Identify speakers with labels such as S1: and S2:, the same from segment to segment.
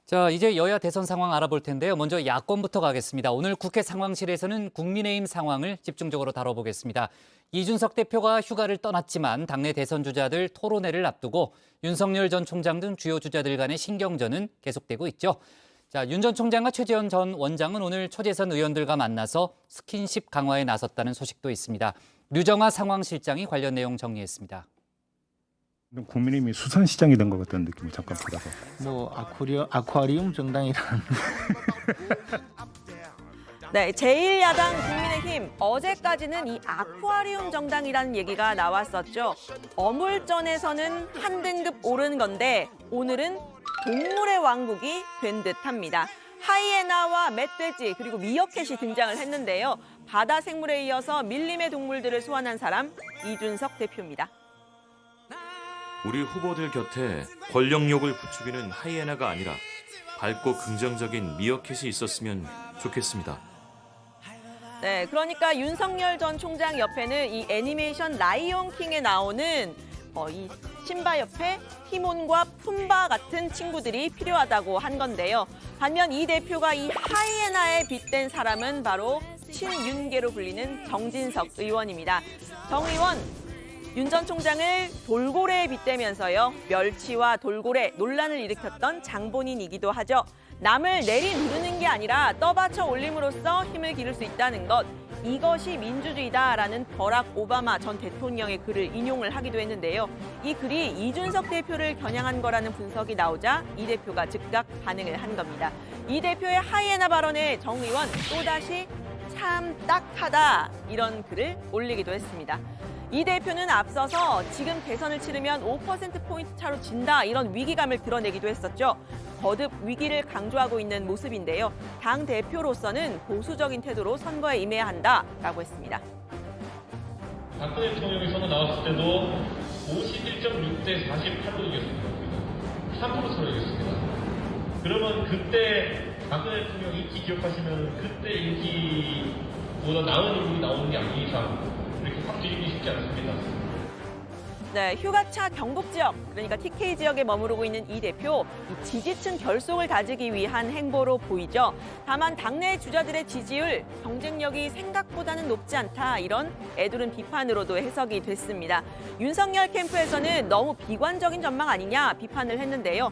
S1: 자, 이제 여야 대선 상황 알아볼 텐데요. 먼저 야권부터 가겠습니다. 오늘 국회 상황실에서는 국민의힘 상황을 집중적으로 다뤄보겠습니다. 이준석 대표가 휴가를 떠났지만 당내 대선 주자들 토론회를 앞두고 윤석열 전 총장 등 주요 주자들 간의 신경전은 계속되고 있죠. 자, 윤 전 총장과 최재형 전 원장은 오늘 초재선 의원들과 만나서 스킨십 강화에 나섰다는 소식도 있습니다. 류정화 상황실장이 관련 내용 정리했습니다.
S2: 국민의힘이 수산시장이 된 것 같다는 느낌이 잠깐 받아서.
S3: 뭐 아쿠아리움 정당이라는.
S4: 네, 제1야당 국민의힘 어제까지는 이 아쿠아리움 정당이라는 얘기가 나왔었죠. 어물전에서는 한 등급 오른 건데 오늘은 동물의 왕국이 된 듯합니다. 하이에나와 멧돼지 그리고 미어캣이 등장을 했는데요. 바다 생물에 이어서 밀림의 동물들을 소환한 사람 이준석 대표입니다.
S5: 우리 후보들 곁에 권력욕을 부추기는 하이에나가 아니라 밝고 긍정적인 미어캣이 있었으면 좋겠습니다.
S4: 네, 그러니까 윤석열 전 총장 옆에는 이 애니메이션 라이온 킹에 나오는 이 심바 옆에 티몬과 푼바 같은 친구들이 필요하다고 한 건데요. 반면 이 대표가 이 하이에나에 빗댄 사람은 바로 친윤계로 불리는 정진석 의원입니다. 정 의원, 윤 전 총장을 돌고래에 빗대면서요. 멸치와 돌고래 논란을 일으켰던 장본인이기도 하죠. 남을 내리누르는 게 아니라 떠받쳐 올림으로써 힘을 기를 수 있다는 것. 이것이 민주주의다라는 버락 오바마 전 대통령의 글을 인용을 하기도 했는데요. 이 글이 이준석 대표를 겨냥한 거라는 분석이 나오자 이 대표가 즉각 반응을 한 겁니다. 이 대표의 하이에나 발언에 정 의원 또다시 참 딱하다 이런 글을 올리기도 했습니다. 이 대표는 앞서서 지금 대선을 치르면 5%포인트 차로 진다 이런 위기감을 드러내기도 했었죠. 거듭 위기를 강조하고 있는 모습인데요. 당 대표로서는 보수적인 태도로 선거에 임해야 한다라고 했습니다.
S6: 박근혜 대통령이 선거 나왔을 때도 51.6대 48로 이겼습니다. 3% 차로 이겼습니다. 그러면 그때 박근혜 대통령 인기 기억하시면 그때 인기보다 나은 인물이 나오는 게 아닌 이상 이렇게 확 뒤집기 쉽지 않습니다.
S4: 네, 휴가차 경북 지역, 그러니까 TK 지역에 머무르고 있는 이 대표, 이 지지층 결속을 다지기 위한 행보로 보이죠. 다만 당내 주자들의 지지율, 경쟁력이 생각보다는 높지 않다 이런 애두른 비판으로도 해석이 됐습니다. 윤석열 캠프에서는 너무 비관적인 전망 아니냐 비판을 했는데요.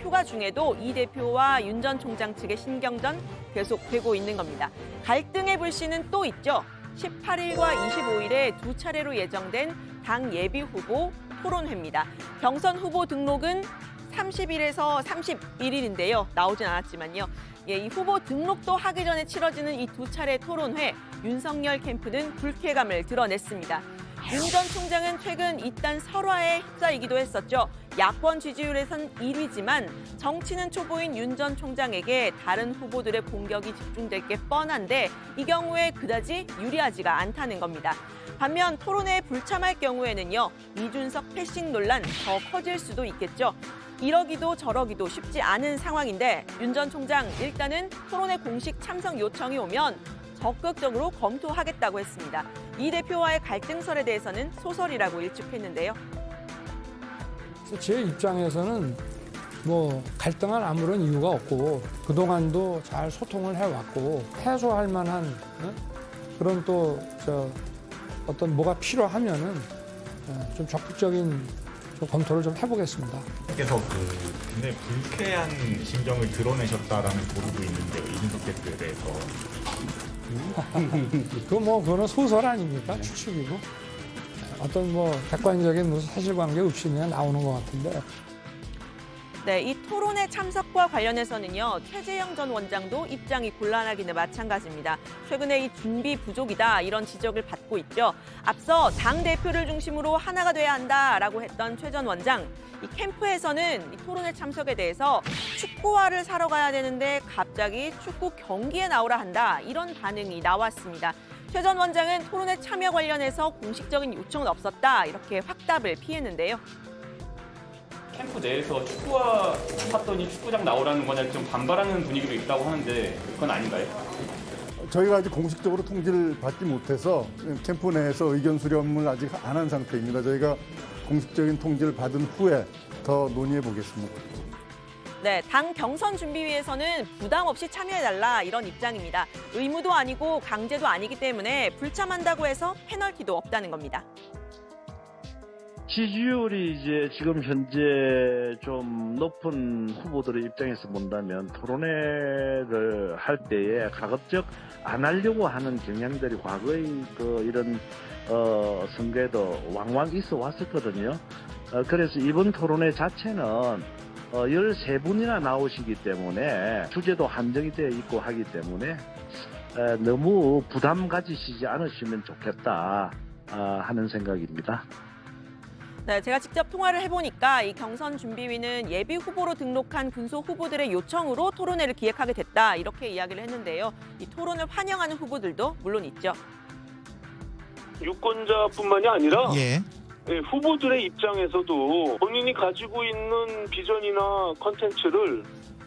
S4: 휴가 중에도 이 대표와 윤 전 총장 측의 신경전 계속되고 있는 겁니다. 갈등의 불씨는 또 있죠. 18일과 25일에 두 차례로 예정된 당 예비 후보 토론회입니다. 경선 후보 등록은 30일에서 31일인데요. 나오진 않았지만요. 이 후보 등록도 하기 전에 치러지는 이 두 차례 토론회, 윤석열 캠프는 불쾌감을 드러냈습니다. 윤 전 총장은 최근 이딴 설화에 휩싸이기도 했었죠. 야권 지지율에선 1위지만 정치는 초보인 윤 전 총장에게 다른 후보들의 공격이 집중될 게 뻔한데 이 경우에 그다지 유리하지가 않다는 겁니다. 반면 토론회에 불참할 경우에는요. 이준석 패싱 논란 더 커질 수도 있겠죠. 이러기도 저러기도 쉽지 않은 상황인데 윤 전 총장 일단은 토론회 공식 참석 요청이 오면 적극적으로 검토하겠다고 했습니다. 이 대표와의 갈등설에 대해서는 소설이라고 일축했는데요.
S7: 제 입장에서는 뭐 갈등할 아무런 이유가 없고 그동안도 잘 소통을 해왔고 해소할 만한 그런 또 어떤 뭐가 필요하면은 좀 적극적인 좀 검토를 좀 해보겠습니다.
S8: 그래서 굉장히 불쾌한 심정을 드러내셨다라는 보도도 있는데 이준석 대표에 대해서
S7: 그거는 소설 아닙니까? 추측이고 어떤 객관적인 무슨 사실관계 없이 그냥 나오는 것 같은데.
S4: 네, 이 토론회 참석과 관련해서는요. 최재형 전 원장도 입장이 곤란하기는 마찬가지입니다. 최근에 이 준비 부족이다 이런 지적을 받고 있죠. 앞서 당 대표를 중심으로 하나가 돼야 한다라고 했던 최 전 원장. 이 캠프에서는 이 토론회 참석에 대해서 축구화를 사러 가야 되는데 갑자기 축구 경기에 나오라 한다 이런 반응이 나왔습니다. 최 전 원장은 토론회 참여 관련해서 공식적인 요청은 없었다 이렇게 확답을 피했는데요.
S9: 캠프 내에서 축구화 샀더니 축구장 나오라는 거냐 좀 반발하는 분위기도 있다고 하는데 그건 아닌가요?
S10: 저희가 아직 공식적으로 통지를 받지 못해서 캠프 내에서 의견 수렴을 아직 안 한 상태입니다. 저희가 공식적인 통지를 받은 후에 더 논의해 보겠습니다.
S4: 네, 당 경선 준비위에서는 부담 없이 참여해달라 이런 입장입니다. 의무도 아니고 강제도 아니기 때문에 불참한다고 해서 페널티도 없다는 겁니다.
S11: 지지율이 이제 지금 현재 좀 높은 후보들의 입장에서 본다면 토론회를 할 때에 가급적 안 하려고 하는 경향들이 과거의 이런 선거에도 왕왕 있어 왔었거든요. 그래서 이번 토론회 자체는 13분이나 나오시기 때문에 주제도 한정이 되어 있고 하기 때문에 너무 부담 가지시지 않으시면 좋겠다 하는 생각입니다.
S4: 네, 제가 직접 통화를 해보니까 이 경선 준비위는 예비 후보로 등록한 군소 후보들의 요청으로 토론회를 기획하게 됐다 이렇게 이야기를 했는데요. 이 토론을 환영하는 후보들도 물론 있죠.
S6: 유권자뿐만이 아니라
S12: 예.
S6: 후보들의 입장에서도 본인이 가지고 있는 비전이나 컨텐츠를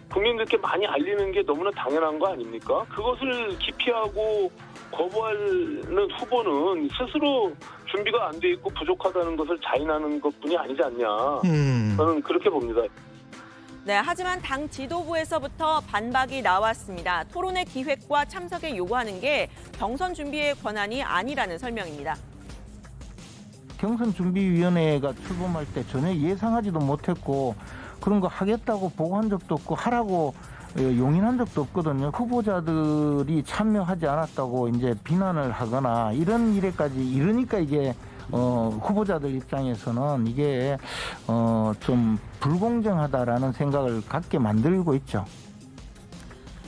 S6: 국민들께 많이 알리는 게 너무나 당연한 거 아닙니까? 그것을 기피하고 거부하는 후보는 스스로 준비가 안 돼 있고 부족하다는 것을 자인하는 것뿐이 아니지 않냐. 저는 그렇게 봅니다.
S4: 네, 하지만 당 지도부에서부터 반박이 나왔습니다. 토론회 기획과 참석에 요구하는 게 경선 준비의 권한이 아니라는 설명입니다.
S3: 경선준비위원회가 출범할 때 전혀 예상하지도 못했고 그런 거 하겠다고 보고한 적도 없고 하라고 용인한 적도 없거든요. 후보자들이 참여하지 않았다고 이제 비난을 하거나 이런 일에까지 이러니까 이게 후보자들 입장에서는 이게 좀 불공정하다라는 생각을 갖게 만들고 있죠.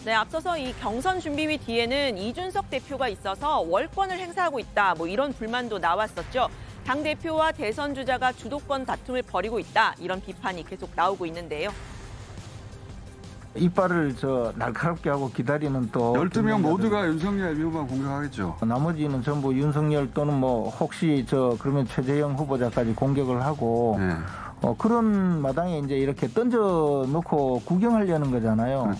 S4: 네, 앞서서 이 경선 준비위 뒤에는 이준석 대표가 있어서 월권을 행사하고 있다. 뭐 이런 불만도 나왔었죠. 당 대표와 대선 주자가 주도권 다툼을 벌이고 있다. 이런 비판이 계속 나오고 있는데요.
S3: 이빨을 날카롭게 하고 기다리는 또
S12: 12명 모두가 윤석열 후보만 공격하겠죠.
S3: 나머지는 전부 윤석열 또는 뭐 혹시 그러면 최재형 후보자까지 공격을 하고
S12: 네.
S3: 그런 마당에 이제 이렇게 던져놓고 구경하려는 거잖아요.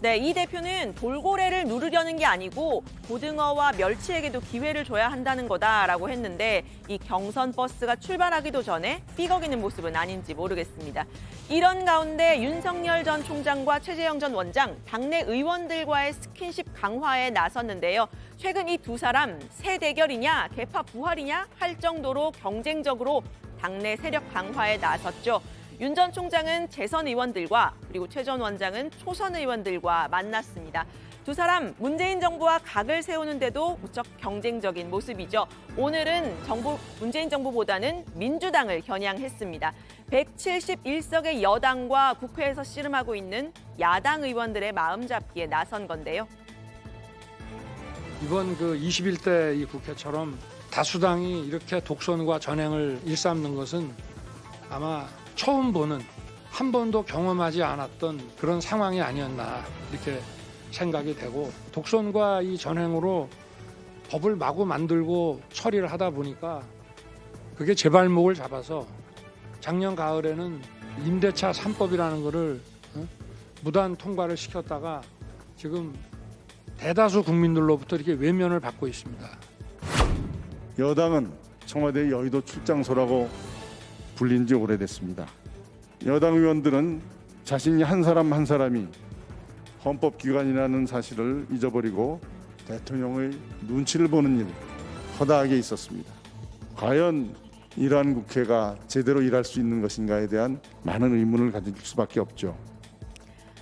S4: 네, 이 대표는 돌고래를 누르려는 게 아니고 고등어와 멸치에게도 기회를 줘야 한다는 거다라고 했는데 이 경선 버스가 출발하기도 전에 삐걱이는 모습은 아닌지 모르겠습니다. 이런 가운데 윤석열 전 총장과 최재형 전 원장, 당내 의원들과의 스킨십 강화에 나섰는데요. 최근 이 두 사람 새 대결이냐 개파 부활이냐 할 정도로 경쟁적으로 당내 세력 강화에 나섰죠. 윤 전 총장은 재선 의원들과 그리고 최 전 원장은 초선 의원들과 만났습니다. 두 사람 문재인 정부와 각을 세우는데도 무척 경쟁적인 모습이죠. 오늘은 문재인 정부보다는 민주당을 겨냥했습니다. 171석의 여당과 국회에서 씨름하고 있는 야당 의원들의 마음 잡기에 나선 건데요.
S7: 이번 21대 이 국회처럼 다수당이 이렇게 독선과 전횡을 일삼는 것은 아마 처음 보는 한 번도 경험하지 않았던 그런 상황이 아니었나 이렇게 생각이 되고 독선과 이 전횡으로 법을 마구 만들고 처리를 하다 보니까 그게 제 발목을 잡아서 작년 가을에는 임대차 3법이라는 거를 무단 통과를 시켰다가 지금 대다수 국민들로부터 이렇게 외면을 받고 있습니다.
S10: 여당은 청와대 여의도 출장소라고 불린 지 오래됐습니다. 여당 의원들은 자신이 한 사람 한 사람이 헌법기관이라는 사실을 잊어버리고 대통령의 눈치를 보는 일 허다하게 있었습니다. 과연 이러한 국회가 제대로 일할 수 있는 것인가에 대한 많은 의문을 가질 수밖에 없죠.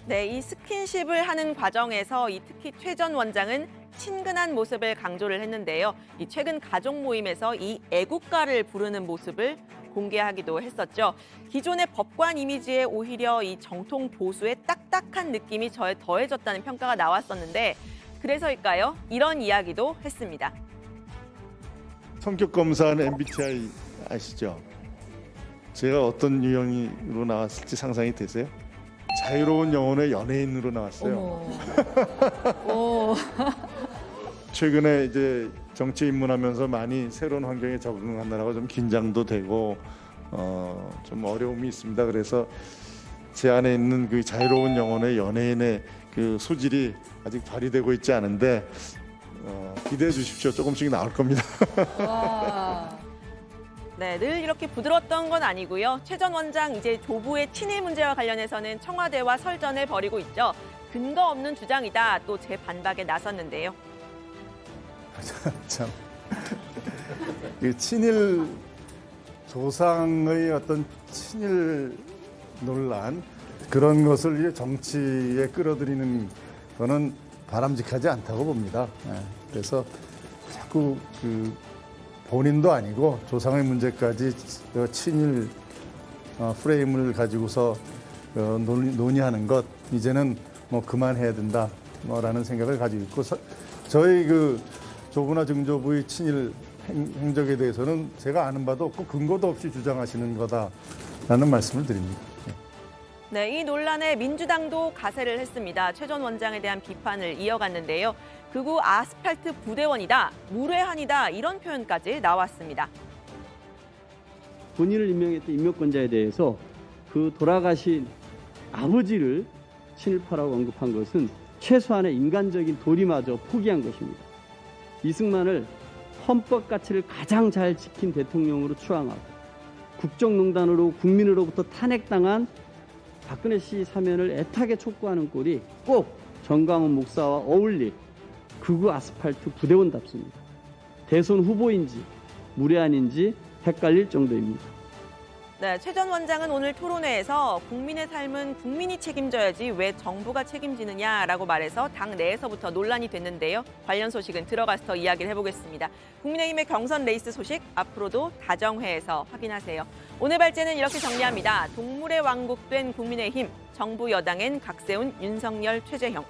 S4: 네, 이 스킨십을 하는 과정에서 특히 최 전 원장은 친근한 모습을 강조를 했는데요. 이 최근 가족 모임에서 이 애국가를 부르는 모습을 공개하기도 했었죠. 기존의 법관 이미지에 오히려 이 정통 보수의 딱딱한 느낌이 더해졌다는 평가가 나왔었는데 그래서일까요? 이런 이야기도 했습니다.
S10: 성격 검사는 MBTI 아시죠? 제가 어떤 유형으로 나왔을지 상상이 되세요? 자유로운 영혼의 연예인으로 나왔어요. 최근에 이제 정치에 입문하면서 많이 새로운 환경에 적응하느라고 좀 긴장도 되고 좀 어려움이 있습니다. 그래서 제 안에 있는 그 자유로운 영혼의 연예인의 그 소질이 아직 발휘되고 있지 않은데 기대해 주십시오. 조금씩 나올 겁니다.
S4: 네, 늘 이렇게 부드러웠던 건 아니고요. 최 전 원장 이제 조부의 친일 문제와 관련해서는 청와대와 설전을 벌이고 있죠. 근거 없는 주장이다. 또 재반박에 나섰는데요.
S10: 참, 이 친일 조상의 어떤 친일 논란 그런 것을 이제 정치에 끌어들이는 거는 바람직하지 않다고 봅니다. 그래서 자꾸 본인도 아니고 조상의 문제까지 친일 프레임을 가지고서 논의하는 것 이제는 뭐 그만해야 된다라는 생각을 가지고 있고 저희 조부나 증조부의 친일 행적에 대해서는 제가 아는 바도 없고 근거도 없이 주장하시는 거다라는 말씀을 드립니다.
S4: 네, 이 논란에 민주당도 가세를 했습니다. 최 전 원장에 대한 비판을 이어갔는데요. 극우 아스팔트 부대원이다, 무례한이다 이런 표현까지 나왔습니다.
S13: 본인을 임명했던 임명권자에 대해서 그 돌아가신 아버지를 친일파라고 언급한 것은 최소한의 인간적인 도리마저 포기한 것입니다. 이승만을 헌법 가치를 가장 잘 지킨 대통령으로 추앙하고 국정농단으로 국민으로부터 탄핵당한 박근혜 씨 사면을 애타게 촉구하는 꼴이 꼭 정광훈 목사와 어울릴 극우 아스팔트 부대원답습니다. 대선 후보인지 무례한인지 헷갈릴 정도입니다.
S4: 네, 최 전 원장은 오늘 토론회에서 국민의 삶은 국민이 책임져야지 왜 정부가 책임지느냐라고 말해서 당 내에서부터 논란이 됐는데요. 관련 소식은 들어가서 더 이야기를 해보겠습니다. 국민의힘의 경선 레이스 소식 앞으로도 다정회에서 확인하세요. 오늘 발제는 이렇게 정리합니다. 동물의 왕국 된 국민의힘, 정부 여당엔 각세운 윤석열, 최재형.